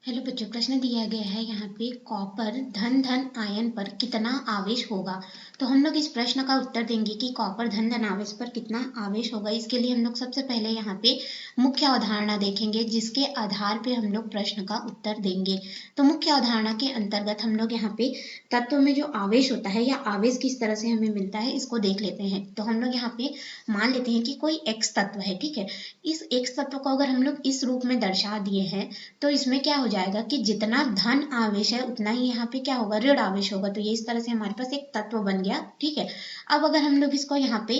Hello बच्चों, प्रश्न दिया गया है यहाँ पे कॉपर धन धन आयन पर कितना आवेश होगा। तो हम लोग इस प्रश्न का उत्तर देंगे कि कॉपर धन धन आवेश पर कितना आवेश होगा। इसके लिए हम लोग सबसे पहले यहाँ पे मुख्य अवधारणा देखेंगे, जिसके आधार पे हम लोग प्रश्न का उत्तर देंगे। तो मुख्य अवधारणा के अंतर्गत हम लोग यहाँ पे तत्व में जो आवेश होता है या आवेश किस तरह से हमें मिलता है इसको देख लेते हैं। तो हम लोग यहाँ पे मान लेते हैं कि कोई एक्स तत्व है, ठीक है। इस एक्स तत्व को अगर हम लोग इस रूप में दर्शा दिए हैं तो इसमें क्या हो जाएगा कि जितना धन आवेश है उतना ही यहाँ पे क्या होगा, ऋण आवेश होगा। तो ये इस तरह से हमारे पास एक तत्व बन गया, ठीक है। अब अगर हम लोग इसको यहाँ पे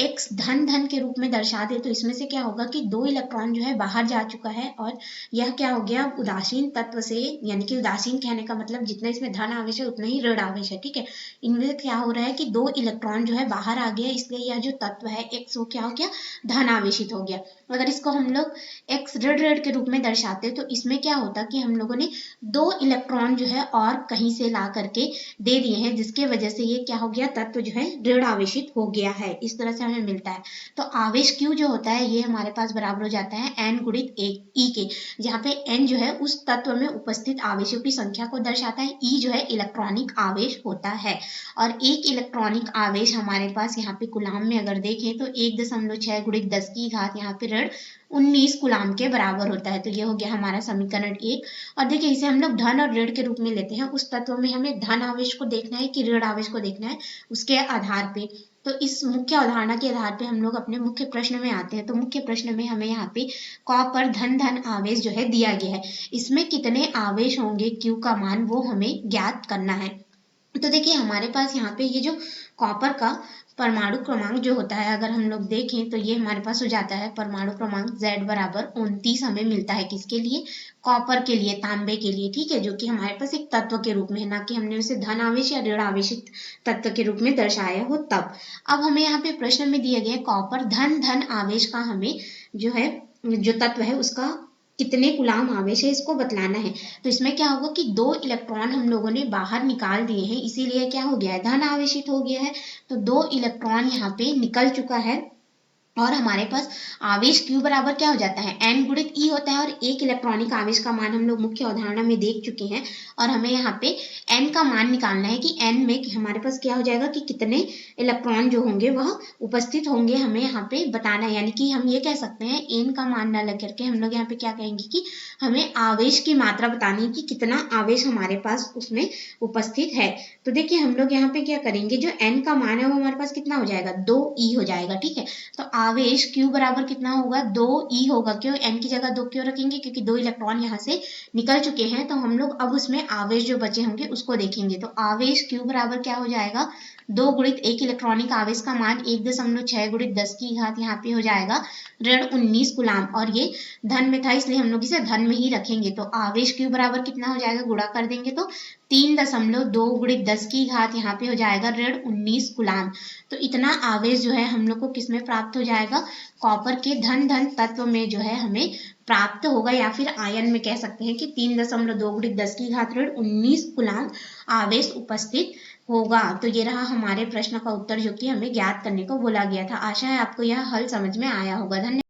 x धन धन के रूप में दर्शा दे तो इसमें से क्या होगा कि 2 इलेक्ट्रॉन जो है बाहर जा चुका है और यह क्या हो गया, उदासीन तत्व से, यानी कि उदासीन कहने का मतलब जितना इसमें धन आवेश है उतना ही ऋण आवेश है, ठीक है। इनमें क्या हो रहा है कि 2 इलेक्ट्रॉन जो है बाहर आ गया, इसलिए यह जो तत्व है x वो क्या हो गया, धन आवेशित हो गया। अगर इसको हम लोग x ऋण ऋण के रूप में दर्शाते तो इसमें क्या होता कि हम लोगों ने 2 इलेक्ट्रॉन जो है और कहीं से ला करके दे दिए हैं, जिसके वजह से ये क्या हो गया, तत्व जो है ऋण आवेशित हो गया है। इस तरह से हमें मिलता है। तो आवेश Q जो होता है ये हमारे पास बराबर हो जाता है n गुणित E के, जहाँ पे n जो है उस तत्व में उपस्थित आवेशों की संख्या को दर्शाता है, E जो है इलेक्ट्रॉनिक आवेश होता है। और एक इलेक्ट्रॉनिक आवेश हमारे पास यहाँ पे कूलाम में अगर देखें तो 1.6 गुणित 10 की घात यहाँ पे ऋण 19 कूलाम के बराबर होता है। तो ये हो गया हमारा समीकरण 1। और देखिए इसे हम लोग धन और ऋण के रूप में लेते हैं। उस तत्व में हमें धन आवेश को देखना है कि ऋण आवेश को देखना है, उसके आधार पे। तो इस मुख्य अवधारणा के आधार पे हम लोग अपने मुख्य प्रश्न में आते हैं। तो मुख्य प्रश्न में हमें यहाँ पे कॉपर धन धन आवेश जो है दिया गया है, इसमें कितने आवेश होंगे Q का मान वो हमें ज्ञात करना है। तो देखिए हमारे पास यहाँ पे ये जो कॉपर का परमाणु क्रमांक जो होता है, अगर हम लोग देखें तो ये हमारे पास हो जाता है परमाणु क्रमांक Z बराबर 29 हमें मिलता है। किसके लिए, कॉपर के लिए, तांबे के लिए, ठीक है, जो कि हमारे पास एक तत्व के रूप में है, ना कि हमने उसे धन आवेश या ऋण आवेशित तत्व के रूप में दर्शाया हो तब। अब हमें यहाँ पे प्रश्न में दिया गया कॉपर धन धन आवेश का हमें जो है, जो तत्व है उसका कितने कूलाम आवेश है इसको बतलाना है। तो इसमें क्या होगा कि 2 इलेक्ट्रॉन हम लोगों ने बाहर निकाल दिए हैं, इसीलिए क्या हो गया है, धन आवेशित हो गया है। तो 2 इलेक्ट्रॉन यहाँ पे निकल चुका है और हमारे पास आवेश Q बराबर क्या हो जाता है, n गुणित E होता है। और एक इलेक्ट्रॉनिक आवेश का मान हम लोग मुख्य अवधारणा में देख चुके हैं और हमें यहाँ पे n का मान निकालना है कि n में हमारे पास क्या हो जाएगा कि कितने इलेक्ट्रॉन जो होंगे वह उपस्थित होंगे, हमें यहाँ पे बताना है। यानी कि हम ये कह सकते हैं n का मान न लग करके हम लोग यहाँ पे क्या कहेंगे कि हमें आवेश की मात्रा बतानी है कि कितना आवेश हमारे पास उसमें उपस्थित है। तो देखिए हम लोग यहाँ पे क्या करेंगे, जो n का मान है वो हमारे पास कितना हो जाएगा, 2e हो जाएगा, ठीक है। तो आवेश Q बराबर कितना होगा, 2e होगा। क्यों, n की जगह 2 क्यों रखेंगे, क्योंकि 2 इलेक्ट्रॉन यहाँ से निकल चुके हैं। तो हम लोग अब उसमें आवेश जो बचे होंगे उसको देखेंगे। तो आवेश Q बराबर क्या हो जाएगा, 2 गुणित एक इलेक्ट्रॉनिक आवेश का मान 1.6 गुणित 10 की घात यहाँ पे हो जाएगा ऋण 19 कूलाम। और ये धन में था इसलिए हम लोग इसे धन में ही रखेंगे। तो आवेश Q बराबर कितना हो जाएगा, गुणा कर देंगे तो 3.2 गुणित 10 की घात यहाँ पे हो जाएगा ऋण 19 कूलाम। तो इतना आवेश जो है हम लोग को किसमें प्राप्त हो जाएगा, कॉपर के धन धन तत्व में जो है हमें प्राप्त होगा, या फिर आयन में कह सकते हैं कि 3.2 गुणित 10 की घात ऋण 19 कूलाम आवेश उपस्थित होगा। तो ये रहा हमारे प्रश्न का उत्तर जो कि हमें ज्ञात करने को बोला गया था। आशा है आपको यह हल समझ में आया होगा। धन्यवाद।